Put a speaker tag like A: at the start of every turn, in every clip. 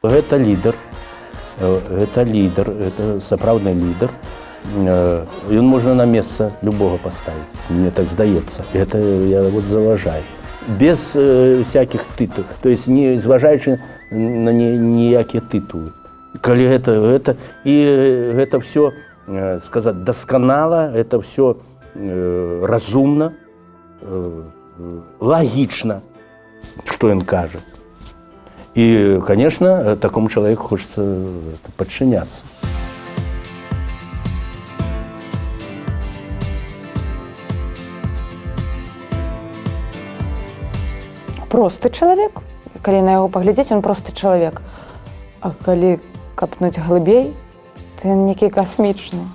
A: Гэта лідар, гэта сапраўдны лідар. Ён можна на месца любога паставіць, мне так здаецца. Гэта я вот заважаю. Без всяких тытул, то есть не зважаючы на ніякія тытулы. Калі гэта, і гэта все, сказаць, дасканала, это все разумна, лагічна, што ён кажа. І, конечно, такому чалавеку хочацца падчыняцца.
B: Просты чалавек. Калі на яго паглядзець, ён просты чалавек. А калі капнуць глыбей, то ён некі касмічны.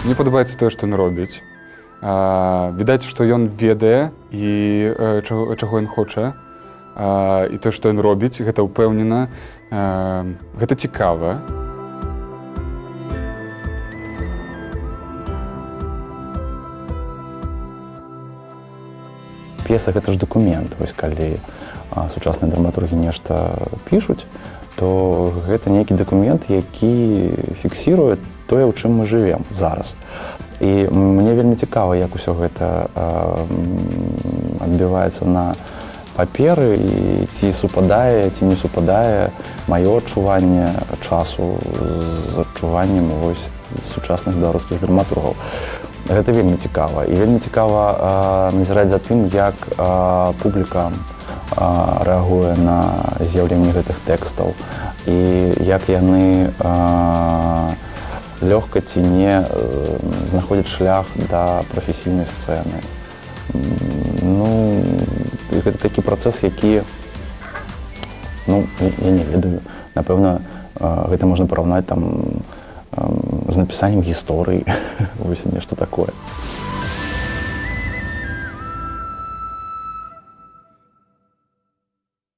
C: Мне падабаецца тое, што ён робіць. Відаць, што ён ведае і чаго ён хоча. І тое, што ён робіць, гэта ўпэўнена, гэта цікава.
D: П'еса гэта ж дакумент. Вось калі сучасныя драматургі нешта пішуць, то гэта нейкі дакумент, які фіксіруе тое, у чым мы жывем зараз. І мне вельмі цікава, як усё гэта адбіваецца на паперы, і ці супадае, ці не супадае маё адчуванне часу з адчуваннем сучасных беларускіх драматургаў. Гэта вельмі цікава. І вельмі цікава назіраць за тым, як публіка рэагуе на з'яўленне гэтых тэкстаў і як яны лёгка ці не знаходзяць шлях да прафесійнай сцэны. Ну, гэта такі працэс, які, ну, я не ведаю, напэўна, гэта можна параўнаць там з напісаннем гісторыі, вось нешта такое.